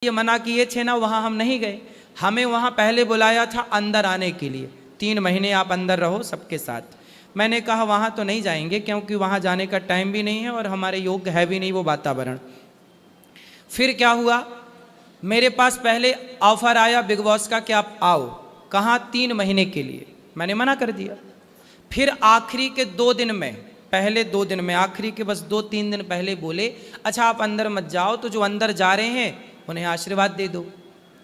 ये मना किए थे ना, वहाँ हम नहीं गए। हमें वहाँ पहले बुलाया था अंदर आने के लिए, 3 महीने आप अंदर रहो सबके साथ। मैंने कहा वहाँ तो नहीं जाएंगे, क्योंकि वहाँ जाने का टाइम भी नहीं है और हमारे योग्य है भी नहीं वो वातावरण। फिर क्या हुआ, मेरे पास पहले ऑफर आया बिग बॉस का कि आप आओ। कहाँ? 3 महीने के लिए। मैंने मना कर दिया। फिर आखिरी के 2 दिन में, पहले 2 दिन में, आखिरी के बस 2-3 दिन पहले बोले अच्छा आप अंदर मत जाओ, तो जो अंदर जा रहे हैं उन्हें आशीर्वाद दे दो।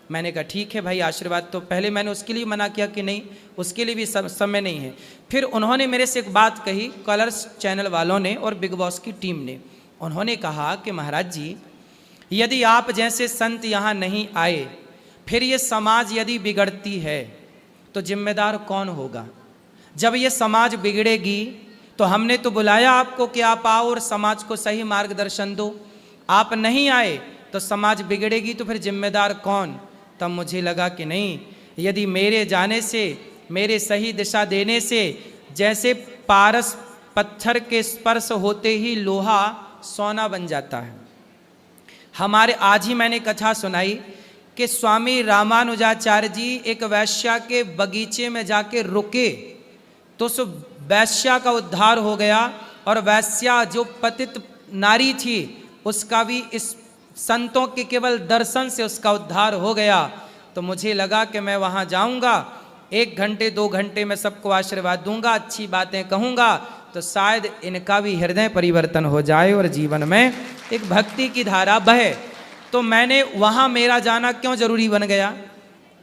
मैंने कहा ठीक है भाई आशीर्वाद, तो पहले मैंने उसके लिए मना किया कि नहीं, उसके लिए भी समय नहीं है। फिर उन्होंने मेरे से एक बात कही, कलर्स चैनल वालों ने और बिग बॉस की टीम ने। उन्होंने कहा कि महाराज जी, यदि आप जैसे संत यहाँ नहीं आए, फिर ये समाज यदि बिगड़ती है तो जिम्मेदार कौन होगा? जब ये समाज बिगड़ेगी तो हमने तो बुलाया आपको कि आप आओ और समाज को सही मार्गदर्शन दो, आप नहीं आए तो समाज बिगड़ेगी, तो फिर जिम्मेदार कौन? तब मुझे लगा कि नहीं, यदि मेरे जाने से, मेरे सही दिशा देने से, जैसे पारस पत्थर के स्पर्श होते ही लोहा सोना बन जाता है। हमारे आज ही मैंने कथा सुनाई कि स्वामी रामानुजाचार्य जी एक वैश्या के बगीचे में जाके रुके तो उस वैश्या का उद्धार हो गया, और वैश्या जो पतित नारी थी उसका भी इस संतों के केवल दर्शन से उसका उद्धार हो गया। तो मुझे लगा कि मैं वहाँ जाऊँगा, 1 घंटे 2 घंटे में सबको आशीर्वाद दूंगा, अच्छी बातें कहूँगा, तो शायद इनका भी हृदय परिवर्तन हो जाए और जीवन में एक भक्ति की धारा बहे। तो मैंने वहाँ मेरा जाना क्यों जरूरी बन गया?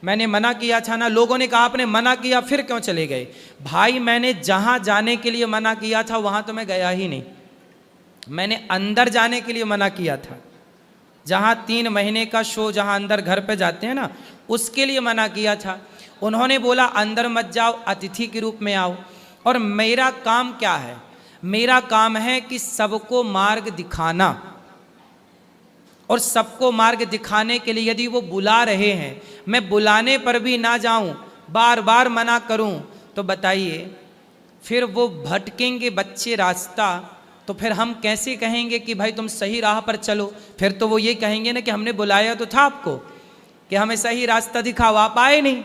मैंने मना किया था ना, लोगों ने कहा आपने मना किया फिर क्यों चले गए? भाई मैंने जहाँ जाने के लिए मना किया था वहाँ तो मैं गया ही नहीं। मैंने अंदर जाने के लिए मना किया था, जहाँ 3 महीने का शो, जहाँ अंदर घर पे जाते हैं ना, उसके लिए मना किया था। उन्होंने बोला अंदर मत जाओ, अतिथि के रूप में आओ। और मेरा काम क्या है? मेरा काम है कि सबको मार्ग दिखाना, और सबको मार्ग दिखाने के लिए यदि वो बुला रहे हैं, मैं बुलाने पर भी ना जाऊं, बार बार मना करूं, तो बताइए फिर वो भटकेंगे बच्चे रास्ता, तो फिर हम कैसे कहेंगे कि भाई तुम सही राह पर चलो? फिर तो वो ये कहेंगे ना कि हमने बुलाया तो था आपको कि हमें सही रास्ता दिखाओ, आप आए नहीं।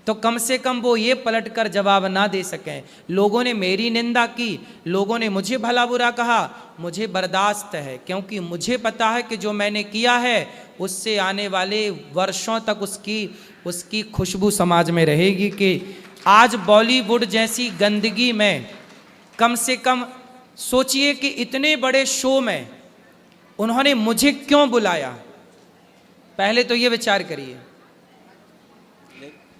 तो कम से कम वो ये पलट कर जवाब ना दे सकें। लोगों ने मेरी निंदा की, लोगों ने मुझे भला बुरा कहा, मुझे बर्दाश्त है, क्योंकि मुझे पता है कि जो मैंने किया है उससे आने वाले वर्षों तक उसकी खुशबू समाज में रहेगी। कि आज बॉलीवुड जैसी गंदगी में, कम से कम सोचिए कि इतने बड़े शो में उन्होंने मुझे क्यों बुलाया? पहले तो ये विचार करिए।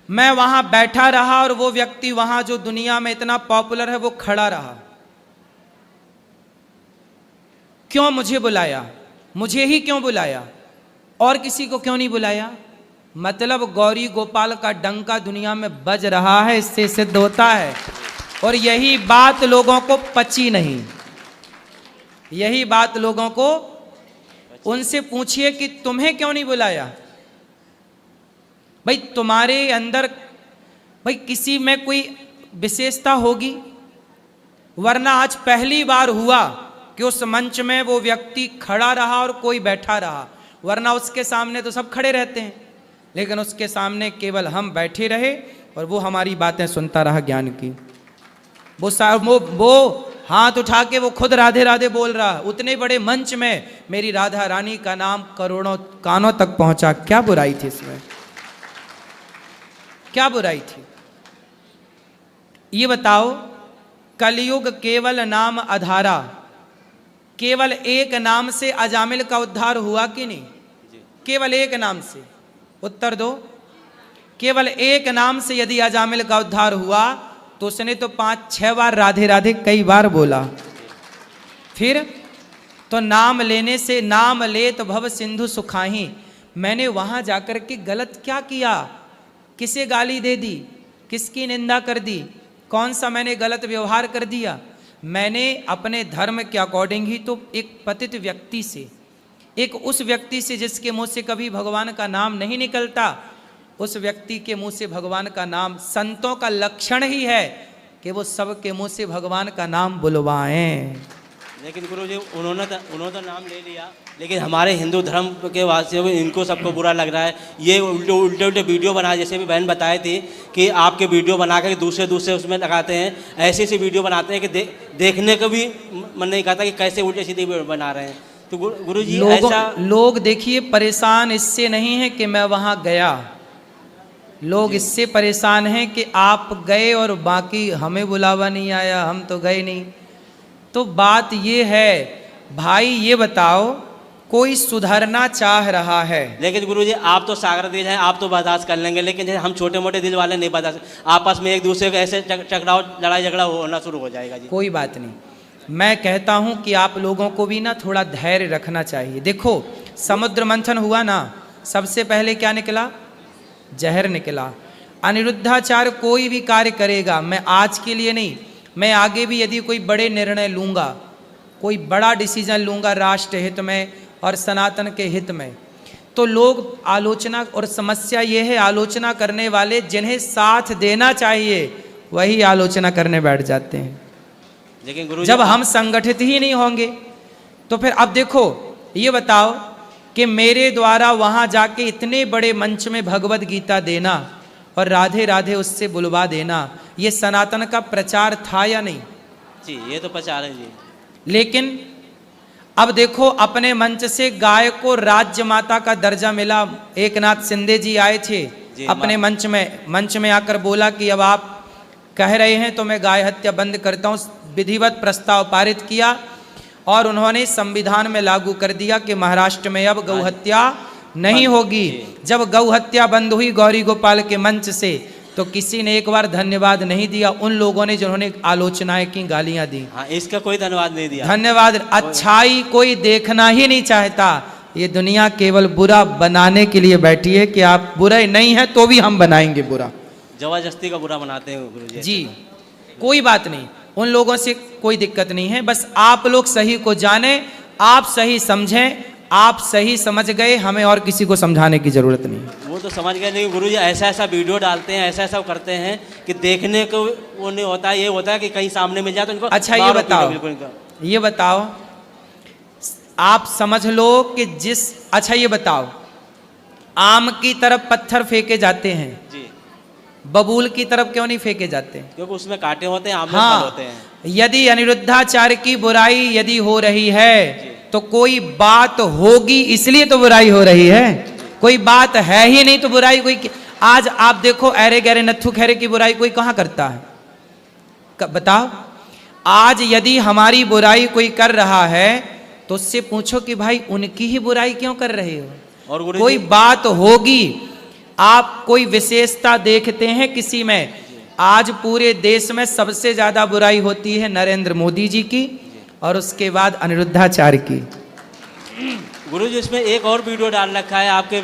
मैं वहां बैठा रहा और वो व्यक्ति वहां जो दुनिया में इतना पॉपुलर है वो खड़ा रहा। क्यों मुझे बुलाया? मुझे ही क्यों बुलाया? और किसी को क्यों नहीं बुलाया? मतलब गौरी गोपाल का डंका दुनिया में बज रहा है, इससे सिद्ध होता है। और यही बात लोगों को पची नहीं, यही बात लोगों को, उनसे पूछिए कि तुम्हें क्यों नहीं बुलाया? भाई तुम्हारे अंदर भाई किसी में कोई विशेषता होगी, वरना आज पहली बार हुआ कि उस मंच में वो व्यक्ति खड़ा रहा और कोई बैठा रहा, वरना उसके सामने तो सब खड़े रहते हैं, लेकिन उसके सामने केवल हम बैठे रहे और वो हमारी बातें सुनता रहा ज्ञान की। वो हाथ उठा के वो खुद राधे राधे बोल रहा, उतने बड़े मंच में मेरी राधा रानी का नाम करोड़ों कानों तक पहुंचा। क्या बुराई थी इसमें? क्या बुराई थी? ये बताओ। कलयुग केवल नाम आधारा, केवल एक नाम से अजामिल का उद्धार हुआ कि नहीं? केवल एक नाम से, उत्तर दो। केवल एक नाम से यदि अजामिल का उद्धार हुआ तो उसने तो 5-6 बार राधे राधे कई बार बोला। फिर तो नाम लेने से, नाम ले तो भव सिंधु सुखाही। मैंने वहां जाकर के गलत क्या किया? किसे गाली दे दी? किसकी निंदा कर दी? कौन सा मैंने गलत व्यवहार कर दिया? मैंने अपने धर्म के अकॉर्डिंग ही तो एक पतित व्यक्ति से, एक उस व्यक्ति से जिसके मुंह से कभी भगवान का नाम नहीं निकलता, उस व्यक्ति के मुंह से भगवान का नाम, संतों का लक्षण ही है कि वो सबके मुंह से भगवान का नाम बुलवाएं। लेकिन गुरु जी उन्होंने तो नाम ले लिया। लेकिन हमारे हिंदू धर्म के वासियों को इनको सबको बुरा लग रहा है। ये उल्टे उल्टे वीडियो बनाए, जैसे भी बहन बताई थी कि आपके वीडियो बना कर दूसरे उसमें लगाते हैं, ऐसी वीडियो बनाते हैं कि देखने को भी मन नहीं करता कि कैसे उल्टे सीधे बना रहे हैं। तो गुरुजी ऐसा लोग देखिए परेशान इससे नहीं है कि मैं वहाँ गया, लोग इससे परेशान हैं कि आप गए और बाकी हमें बुलावा नहीं आया, हम तो गए नहीं। तो बात ये है भाई, ये बताओ कोई सुधरना चाह रहा है, लेकिन गुरुजी आप तो सागर दिल हैं, आप तो बर्दाश्त कर लेंगे, लेकिन जैसे हम छोटे मोटे दिल वाले नहीं बर्दाश्त, आपस में एक दूसरे को ऐसे टकराव लड़ाई झगड़ा होना शुरू हो जाएगा जी। कोई बात नहीं, मैं कहता हूं कि आप लोगों को भी ना थोड़ा धैर्य रखना चाहिए। देखो समुद्र मंथन हुआ ना, सबसे पहले क्या निकला? जहर निकला। अनिरुद्धाचार्य कोई भी कार्य करेगा, मैं आज के लिए नहीं, मैं आगे भी यदि कोई बड़े निर्णय लूँगा, कोई बड़ा डिसीजन लूँगा राष्ट्र हित में और सनातन के हित में, तो लोग आलोचना, और समस्या ये है आलोचना करने वाले जिन्हें साथ देना चाहिए वही आलोचना करने बैठ जाते हैं। लेकिन गुरुजी जब हम संगठित ही नहीं होंगे तो फिर अब देखो ये बताओ कि मेरे द्वारा वहाँ जाके इतने बड़े मंच में भगवत गीता देना और राधे राधे उससे बुलवा देना, ये सनातन का प्रचार था या नहीं? जी ये तो प्रचार है जी। लेकिन अब देखो अपने मंच से गाय को राज्य माता का दर्जा मिला। एकनाथ शिंदे जी आए थे अपने मंच में आकर बोला कि अब आप कह रहे हैं तो मैं गाय हत्या बंद करता हूँ। विधिवत प्रस्ताव पारित किया और उन्होंने संविधान में लागू कर दिया कि महाराष्ट्र में अब गौ हत्या नहीं होगी। जब गौ हत्या बंद हुई गौरी गोपाल के मंच से, तो किसी ने एक बार धन्यवाद नहीं दिया उन लोगों ने जिन्होंने आलोचनाएं की, गालियां दी। हाँ, इसका कोई धन्यवाद नहीं दिया। धन्यवाद। अच्छाई कोई देखना ही नहीं चाहता। ये दुनिया केवल बुरा बनाने के लिए बैठी है कि आप बुरे नहीं है तो भी हम बनाएंगे बुरा, जबरदस्ती का बुरा बनाते हैं गुरुजी। जी कोई बात नहीं, उन लोगों से कोई दिक्कत नहीं है, बस आप लोग सही को जाने, आप सही समझें। आप सही समझ गए, हमें और किसी को समझाने की जरूरत नहीं। वो तो समझ गए, लेकिन गुरुजी ऐसा वीडियो डालते हैं, ऐसा करते हैं कि देखने को वो नहीं होता, ये होता है कि कहीं सामने मिल जाए तो इनको। अच्छा ये बताओ आप समझ लो कि अच्छा ये बताओ, आम की तरफ पत्थर फेंके जाते हैं जी, बबूल की तरफ क्यों नहीं फेंके जाते? क्योंकि उसमें कांटे होते हैं, आम में हाँ, फल होते हैं। यदि अनिरुद्धाचार्य की बुराई यदि हो रही है तो कोई बात होगी, इसलिए तो बुराई हो रही है। कोई बात है ही नहीं तो बुराई कोई। आज आप देखो अरे गहरे नत्थु खैरे की बुराई कोई कहाँ करता है? बताओ। आज यदि हमारी बुराई कोई कर रहा है तो उससे पूछो कि भाई उनकी ही बुराई क्यों कर रहे हो? और कोई बात होगी, आप कोई विशेषता देखते हैं किसी में? आज पूरे देश में सबसे ज्यादा बुराई होती है नरेंद्र मोदी जी की और उसके बाद अनिरुद्धाचार्य की। गुरुजी इसमें एक और वीडियो डाल रखा है, आपके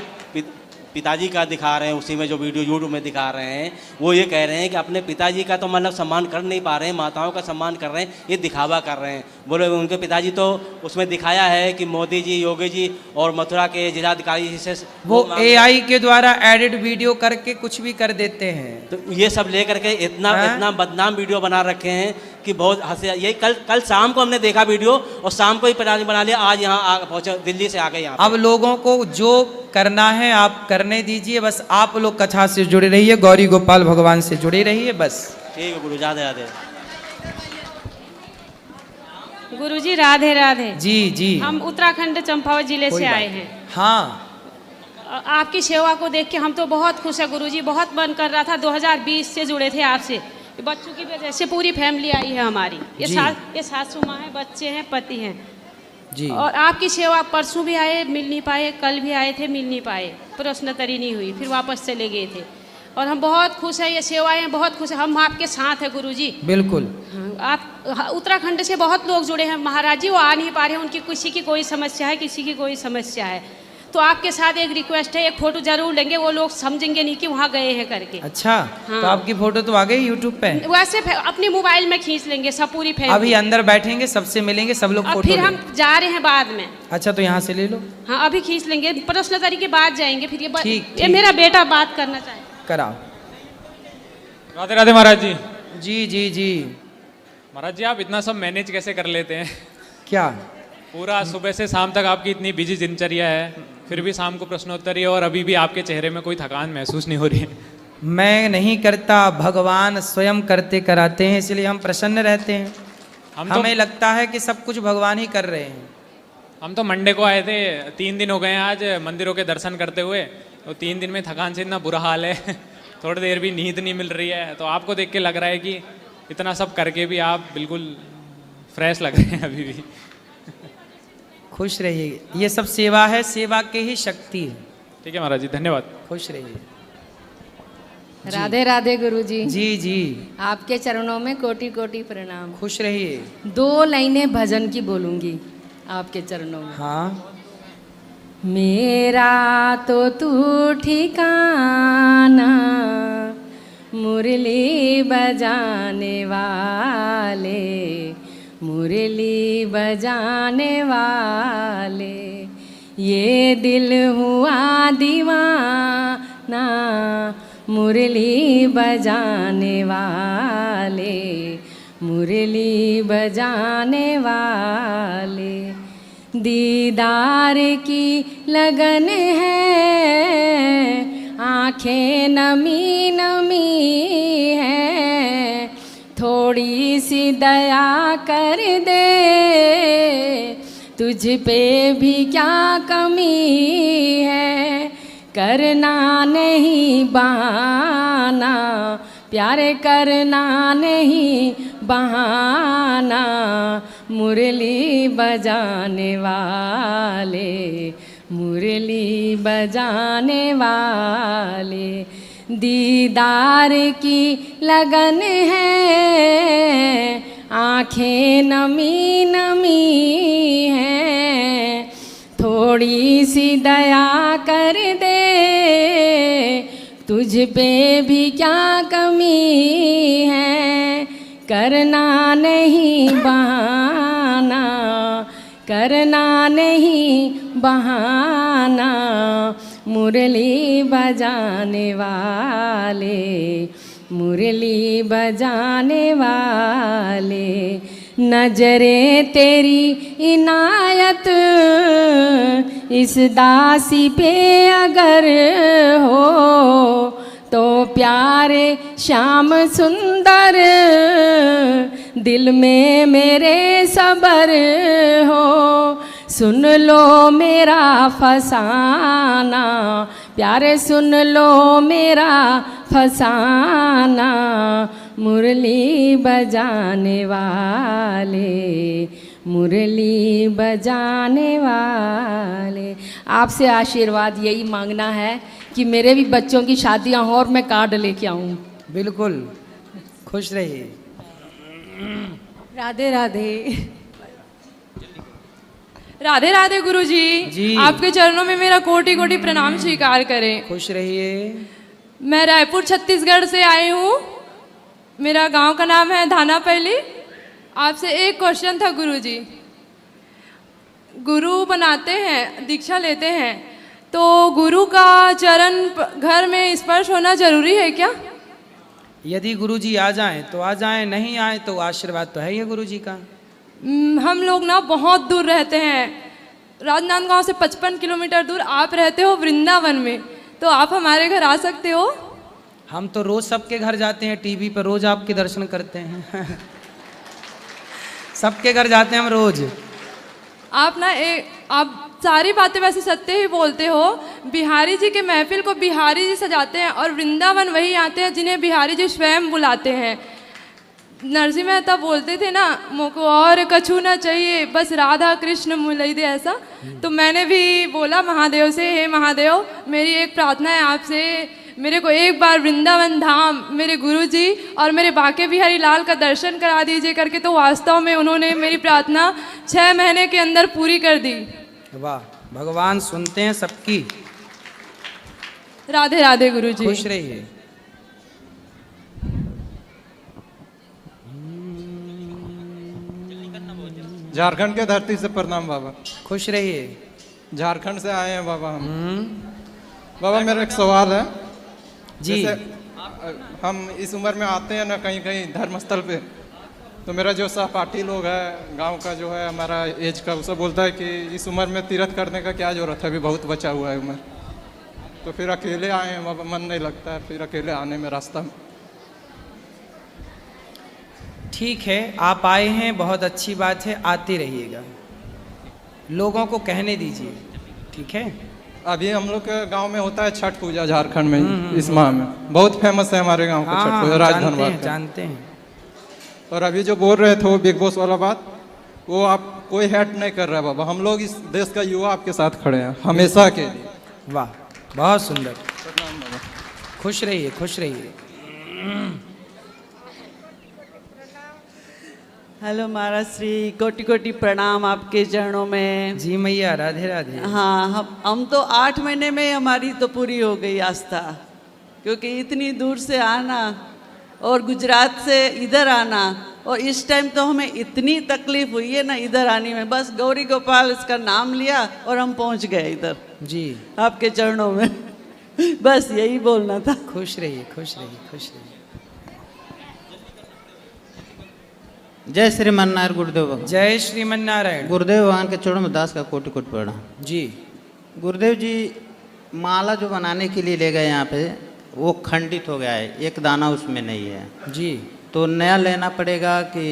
पिताजी का दिखा रहे हैं, उसी में जो वीडियो यूट्यूब में दिखा रहे हैं, वो ये कह रहे हैं कि अपने पिताजी का तो मतलब सम्मान कर नहीं पा रहे हैं, माताओं का सम्मान कर रहे हैं, ये दिखावा कर रहे हैं। बोले उनके पिताजी तो उसमें दिखाया है कि मोदी जी, योगी जी और मथुरा के जिलाधिकारी से वो AI के द्वारा एडिट वीडियो करके कुछ भी कर देते हैं। तो ये सब लेकर के इतना बदनाम वीडियो बना रखे हैं कि बहुत हंसी। ये कल शाम को हमने देखा वीडियो और शाम को ही बना लिया, आज यहाँ पहुँचे, दिल्ली से आ गए यहाँ। अब लोगों को जो करना है आप करने दीजिए, बस आप लोग कथा से जुड़े रहिए, गौरी गोपाल भगवान से जुड़े रहिए, बस। ठीक है गुरु, राधे राधे। गुरुजी राधे राधे। जी जी, हम उत्तराखंड चंपावत जिले से आए हैं। हाँ, आपकी सेवा को देख के हम तो बहुत खुश है गुरुजी। बहुत मन कर रहा था, 2020 से जुड़े थे आपसे, बच्चों की वजह से पूरी फैमिली आई है हमारी। ये सासू माँ है, बच्चे हैं, पति हैं जी। और आपकी सेवा परसों भी आए, मिल नहीं पाए, कल भी आए थे, मिल नहीं पाए, प्रश्नोत्तरी नहीं हुई, फिर वापस चले गए थे। और हम बहुत खुश है, ये सेवाएं बहुत खुश है, हम आपके साथ हैं गुरुजी। बिल्कुल। आप उत्तराखंड से बहुत लोग जुड़े हैं महाराज जी, वो आ नहीं पा रहे हैं, उनकी किसी की कोई समस्या है, किसी की कोई समस्या है, तो आपके साथ एक रिक्वेस्ट है, एक फोटो जरूर लेंगे, वो लोग समझेंगे नहीं कि वहाँ गए हैं करके। अच्छा, हाँ। तो आपकी फोटो तो आ गई यूट्यूब पे? वैसे अपने मोबाइल में खींच लेंगे सब, पूरी फैमिली। अभी अंदर बैठेंगे, सबसे मिलेंगे, सब लोग फोटो फिर हम जा रहे हैं बाद में। अच्छा, तो यहाँ से ले लो। हाँ, अभी खींच लेंगे, प्रश्नोत्तरी के बाद जाएंगे। फिर ये मेरा बेटा बात करना चाहे, कराओ। राधे राधे महाराज जी। जी जी जी महाराज जी, आप इतना सब मैनेज कैसे कर लेते हैं? क्या पूरा सुबह से शाम तक आपकी इतनी बिजी दिनचर्या है, फिर भी शाम को प्रश्नोत्तरी है और अभी भी आपके चेहरे में कोई थकान महसूस नहीं हो रही है। मैं नहीं करता, भगवान स्वयं करते कराते हैं, इसलिए हम प्रसन्न रहते हैं। हमें लगता है कि सब कुछ भगवान ही कर रहे हैं। हम तो मंडे को आए थे, 3 दिन हो गए हैं आज मंदिरों के दर्शन करते हुए, तो 3 दिन में थकान से इतना बुरा हाल है थोड़ी देर भी नींद नहीं मिल रही है। तो आपको देख के लग रहा है कि इतना सब करके भी आप बिल्कुल फ्रेश लग रहे हैं अभी भी। खुश रहिए, ये सब सेवा है, सेवा की ही शक्ति है। ठीक है महाराज जी, धन्यवाद। खुश रहिए। राधे राधे गुरुजी। जी जी, आपके चरणों में कोटि कोटि प्रणाम। खुश रहिए। 2 लाइनें भजन की बोलूंगी आपके चरणों में। हाँ। मेरा तो तू ठिकाना मुरली बजाने वाले, मुरली बजाने वाले, ये दिल हुआ दीवाना मुरली बजाने वाले, मुरली बजाने वाले। दीदार की लगन है, आँखें नमी नमी है, थोड़ी सी दया कर दे, तुझ पे भी क्या कमी है, करना नहीं बहाना, प्यारे करना नहीं बहाना, मुरली बजाने वाले, मुरली बजाने वाले। दीदार की लगन है, आँखें नमी नमी हैं, थोड़ी सी दया कर दे, तुझ पे भी क्या कमी है, करना नहीं बहाना, करना नहीं बहाना, मुरली बजाने वाले, मुरली बजाने वाले। नजरें तेरी इनायत इस दासी पे अगर हो, तो प्यारे श्याम सुंदर दिल में मेरे सबर हो, सुन लो मेरा फसाना, प्यारे सुन लो मेरा फसाना, मुरली बजाने वाले, मुरली बजाने वाले। आपसे आशीर्वाद यही मांगना है कि मेरे भी बच्चों की शादियां हो और मैं कार्ड लेके आऊं। बिल्कुल, खुश रहिए। राधे राधे। राधे राधे गुरुजी जी। आपके चरणों में मेरा कोटि कोटि प्रणाम स्वीकार करें। खुश रहिए। मैं रायपुर छत्तीसगढ़ से आई हूँ, मेरा गांव का नाम है धानापल्ली। आपसे एक क्वेश्चन था गुरुजी, गुरु बनाते हैं, दीक्षा लेते हैं, तो गुरु का चरण घर में स्पर्श होना जरूरी है क्या? यदि गुरुजी आ जाएं तो आ जाएं, नहीं आए तो आशीर्वाद तो है ये गुरुजी का। हम लोग ना बहुत दूर रहते हैं, राजनांदगांव से 55 किलोमीटर दूर। आप रहते हो वृंदावन में, तो आप हमारे घर आ सकते हो? हम तो रोज सबके घर जाते हैं, टीवी पर रोज आपके दर्शन करते हैं सबके घर जाते हैं हम रोज। आप सारी बातें वैसे सत्य ही बोलते हो। बिहारी जी के महफिल को बिहारी जी सजाते हैं और वृंदावन वही आते हैं जिन्हें बिहारी जी स्वयं बुलाते हैं। नरसिंह मेहता बोलते थे ना, मोको और कछु ना चाहिए, बस राधा कृष्ण मुलई दे, ऐसा। तो मैंने भी बोला महादेव से, हे महादेव मेरी एक प्रार्थना है आपसे, मेरे को एक बार वृंदावन धाम, मेरे गुरुजी और मेरे बाके बिहारी लाल का दर्शन करा दीजिए करके। तो वास्तव में उन्होंने मेरी प्रार्थना 6 महीने के अंदर पूरी कर दी। वाह, भगवान सुनते हैं सबकी। राधे राधे गुरुजी। खुश रहिए। झारखंड के धरती से प्रणाम बाबा। खुश रहिए। झारखंड से आए हैं बाबा हम। बाबा मेरा एक सवाल है जी। जैसे हम इस उम्र में आते हैं ना कहीं कहीं धर्मस्थल पे, तो मेरा जो सहपाठी लोग है गांव का जो है हमारा एज का, उसे बोलता है कि इस उम्र में तीर्थ करने का क्या जरूरत है, अभी बहुत बचा हुआ है उम्र। तो फिर अकेले आए हैं, वहाँ मन नहीं लगता है फिर अकेले आने में रास्ता में। ठीक है, आप आए हैं, बहुत अच्छी बात है, आते रहिएगा, लोगों को कहने दीजिए, ठीक है। अभी हम लोग के गांव में होता है छठ पूजा झारखंड में, इस माह में बहुत फेमस है हमारे गांव का छठ पूजा, राजधनवाद का। जानते हैं। और अभी जो बोल रहे थे वो बिग बॉस वाला बात, वो आप कोई हेट नहीं कर रहा है बाबा, हम लोग इस देश का युवा आपके साथ खड़े हैं हमेशा के लिए। वाह, बहुत सुंदर, प्रणाम बाबा। खुश रहिए, खुश रहिए। हेलो महाराज श्री, कोटि कोटि प्रणाम आपके चरणों में। जी मैया, राधे राधे। हाँ, हम तो 8 महीने में हमारी तो पूरी हो गई आस्था, क्योंकि इतनी दूर से आना और गुजरात से इधर आना, और इस टाइम तो हमें इतनी तकलीफ हुई है ना इधर आने में, बस गौरी गोपाल इसका नाम लिया और हम पहुंच गए इधर जी आपके चरणों में। बस यही बोलना था। खुश रहिए, खुश रहिए, खुश रहिए। जय श्रीमन्नारायण गुरुदेव भगवान। जय श्रीमन्नारायण। गुरुदेव भगवान के चरणों में दास का कोटि कोटि प्रणाम। जी गुरुदेव जी, माला जो बनाने के लिए ले गए यहाँ पे, वो खंडित हो गया है, एक दाना उसमें नहीं है जी, तो नया लेना पड़ेगा कि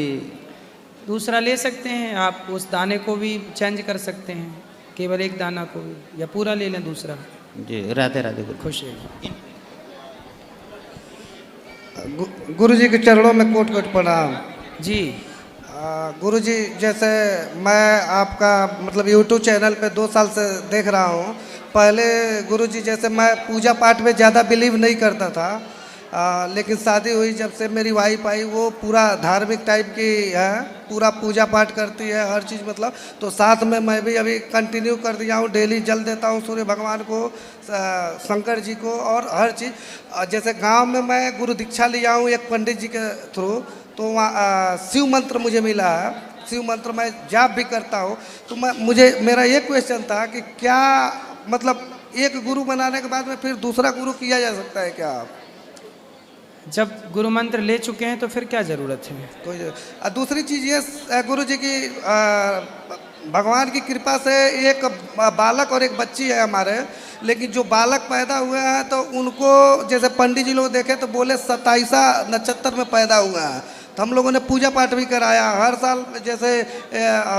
दूसरा ले सकते हैं आप, उस दाने को भी चेंज कर सकते हैं, केवल एक दाना को भी, या पूरा ले लें दूसरा। जी राधे राधे गुरु। खुश रहिए। गुरु जी के चरणों में कोट कोट प्रणाम। जी गुरु जी, जैसे मैं आपका मतलब यूट्यूब चैनल पे 2 साल से देख रहा हूँ। पहले गुरु जी जैसे मैं पूजा पाठ में ज़्यादा बिलीव नहीं करता था, लेकिन शादी हुई जब से मेरी वाइफ आई, वो पूरा धार्मिक टाइप की है, पूरा पूजा पाठ करती है, हर चीज़ मतलब। तो साथ में मैं भी अभी कंटिन्यू कर दिया हूँ, डेली जल देता हूँ सूर्य भगवान को, शंकर जी को, और हर चीज़। जैसे गांव में मैं गुरु दीक्षा लिया हूँ एक पंडित जी के थ्रू, तो वहाँ शिव मंत्र मुझे मिला है, शिव मंत्र मैं जाप भी करता हूँ। तो मेरा ये क्वेश्चन था कि क्या मतलब एक गुरु बनाने के बाद में फिर दूसरा गुरु किया जा सकता है क्या? जब गुरु मंत्र ले चुके हैं तो फिर क्या ज़रूरत है? कोई दूसरी चीज़ ये गुरु जी की भगवान की कृपा से एक बालक और एक बच्ची है हमारे, लेकिन जो बालक पैदा हुए हैं तो उनको जैसे पंडित जी लोग देखे तो बोले 27 नक्षत्र में पैदा हुआ है। तो हम लोगों ने पूजा पाठ भी कराया, हर साल जैसे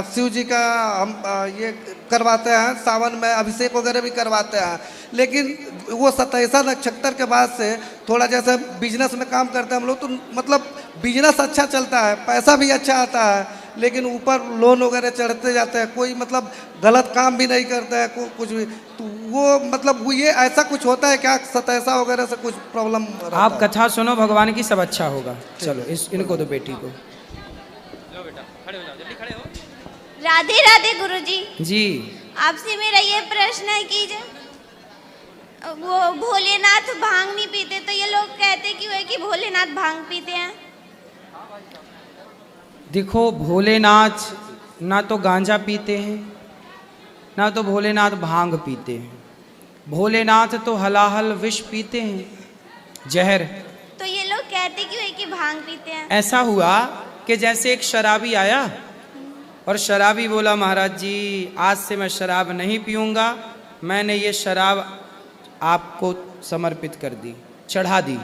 शिव जी का हम ये करवाते हैं, सावन में अभिषेक वगैरह भी करवाते हैं। लेकिन वो 27 नक्षत्र के बाद से थोड़ा जैसे बिजनेस में काम करते हैं हम लोग, तो मतलब बिजनेस अच्छा चलता है, पैसा भी अच्छा आता है, लेकिन ऊपर लोन वगैरह चढ़ते जाते हैं, कोई मतलब गलत काम भी नहीं करते हैं, कुछ भी। तो वो मतलब वो ये ऐसा कुछ होता है क्या, 27 वगैरह से कुछ प्रॉब्लम? आप कथा सुनो भगवान की, सब अच्छा होगा। चलो इनको दो, बेटी को। राधे राधे गुरुजी। जी आपसे मेरा ये प्रश्न है कि वो भोलेनाथ भांग नहीं पीते, तो ये लोग कहते क्यों है कि भोलेनाथ भांग पीते हैं? देखो, भोलेनाथ ना तो गांजा पीते हैं, ना तो भोलेनाथ भांग पीते हैं। भोलेनाथ तो हलाहल विष पीते हैं, जहर। तो ये लोग कहते क्यों है कि भांग पीते हैं? ऐसा हुआ कि जैसे एक शराबी आया और शराबी बोला, महाराज जी आज से मैं शराब नहीं पीऊँगा, मैंने ये शराब आपको समर्पित कर दी, चढ़ा दी।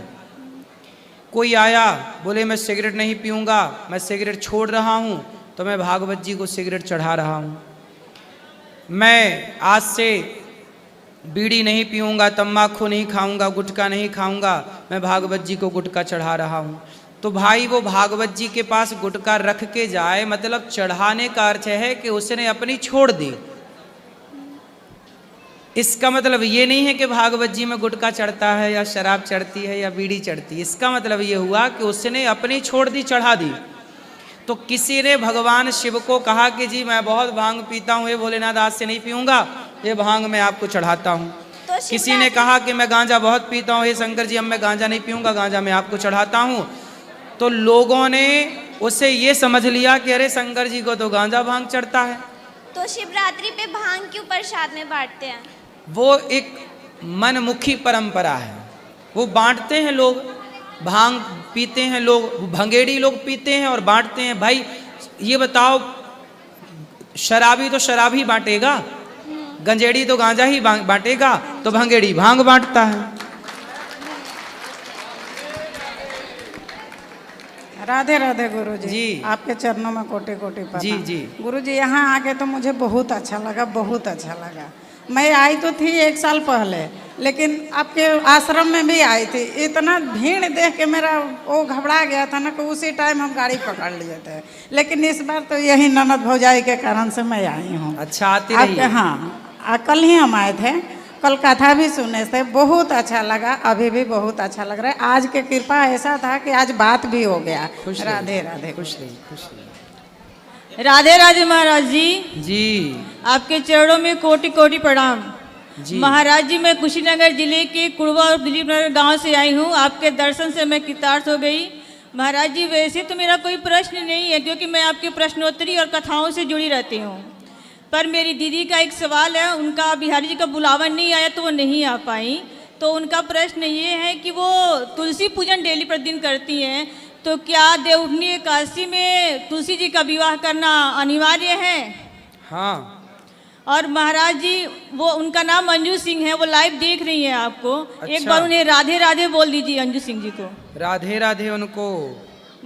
कोई आया बोले मैं सिगरेट नहीं पीऊँगा, मैं सिगरेट छोड़ रहा हूँ, तो मैं भागवत जी को सिगरेट चढ़ा रहा हूँ। मैं आज से बीड़ी नहीं पीऊँगा, तम्बाकू नहीं खाऊँगा, गुटखा नहीं खाऊँगा, मैं भागवत जी को गुटखा चढ़ा रहा हूँ। तो भाई वो भागवत जी के पास गुटखा रख के जाए, मतलब चढ़ाने का अर्थ है कि उसने अपनी छोड़ दी। इसका मतलब ये नहीं है कि भागवत जी में गुटखा चढ़ता है या शराब चढ़ती है या बीड़ी चढ़ती है। इसका मतलब ये हुआ कि उसने अपनी छोड़ दी, चढ़ा दी। तो किसी ने भगवान शिव को कहा कि जी मैं बहुत भांग पीता हूँ, ये भोलेनाथ आज से नहीं पीऊँगा, ये भांग मैं आपको चढ़ाता हूँ। तो किसी ने कहा कि मैं गांजा बहुत पीता हूँ, हे शंकर जी अब मैं गांजा नहीं पीऊँगा, गांजा मैं आपको चढ़ाता हूँ। तो लोगों ने उसे ये समझ लिया कि अरे शंकर जी को तो गांजा भांग चढ़ता है। तो शिवरात्रि पे भांग क्यों प्रसाद में बांटते हैं? वो एक मनमुखी परंपरा है, वो बांटते हैं लोग। भांग पीते हैं लोग, भंगेड़ी लोग पीते हैं और बांटते हैं। भाई ये बताओ, शराबी तो शराब ही बांटेगा, गंजेड़ी तो गांजा ही बांटेगा, तो भंगेड़ी भांग बांटता है। राधे राधे गुरुजी जी। आपके चरणों में कोटि कोटि प्रणाम। जी जी। गुरुजी यहाँ आके तो मुझे बहुत अच्छा लगा, बहुत अच्छा लगा। मैं आई तो थी 1 साल पहले, लेकिन आपके आश्रम में भी आई थी। इतना भीड़ देख के मेरा वो घबरा गया था ना कि उसी टाइम हम गाड़ी पकड़ लिए थे। लेकिन इस बार तो यही ननद भौजाई के कारण से मैं आई हूँ। अच्छा, आती रहिए। हाँ, कल ही हम आए थे, कल कथा भी सुने थे, बहुत अच्छा लगा, अभी भी बहुत अच्छा लग रहा है। आज के कृपा ऐसा था कि आज बात भी हो गया। राधे राधे। खुश रहिए, खुश रहिए। राधे राधे महाराज जी। जी। आपके चरणों में कोटि कोटि प्रणाम। जी। महाराज जी, मैं कुशीनगर जिले के कुड़वा और दिलीप नगर गाँव से आई हूँ। आपके दर्शन से मैं कृतार्थ हो गई। महाराज जी, वैसे तो मेरा कोई प्रश्न नहीं है, क्योंकि मैं आपके प्रश्नोत्तरी और कथाओं से जुड़ी रहती हूँ। पर मेरी दीदी का एक सवाल है, उनका बिहारी जी का बुलावा नहीं आया तो वो नहीं आ पाई। तो उनका प्रश्न ये है कि वो तुलसी पूजन डेली प्रतिदिन करती हैं, तो क्या देवउठनी एकादशी में तुलसी जी का विवाह करना अनिवार्य है? हाँ। और महाराज जी, वो उनका नाम अंजू सिंह है, वो लाइव देख रही हैं आपको। अच्छा। एक बार उन्हें राधे राधे बोल दीजिए अंजू सिंह जी को। राधे राधे उनको।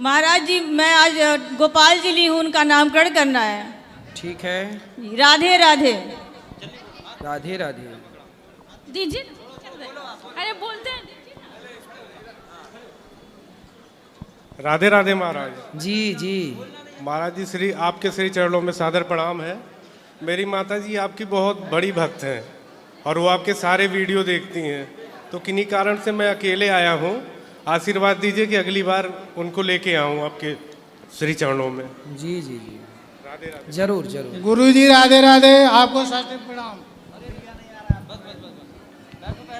महाराज जी, मैं आज गोपाल जी ली हूँ, उनका नामकरण करना है। ठीक है। राधे राधे। राधे राधे। दीजिए। अरे बोलते हैं। राधे राधे महाराज जी। जी महाराज जी, श्री आपके श्री चरणों में सादर प्रणाम है। मेरी माता जी आपकी बहुत बड़ी भक्त हैं और वो आपके सारे वीडियो देखती हैं, तो किन्हीं कारण से मैं अकेले आया हूँ। आशीर्वाद दीजिए कि अगली बार उनको लेके आऊँ आपके श्री चरणों में। जी जी जी। जरूर जरूर। गुरु जी राधे राधे, आपको साष्टांग प्रणाम।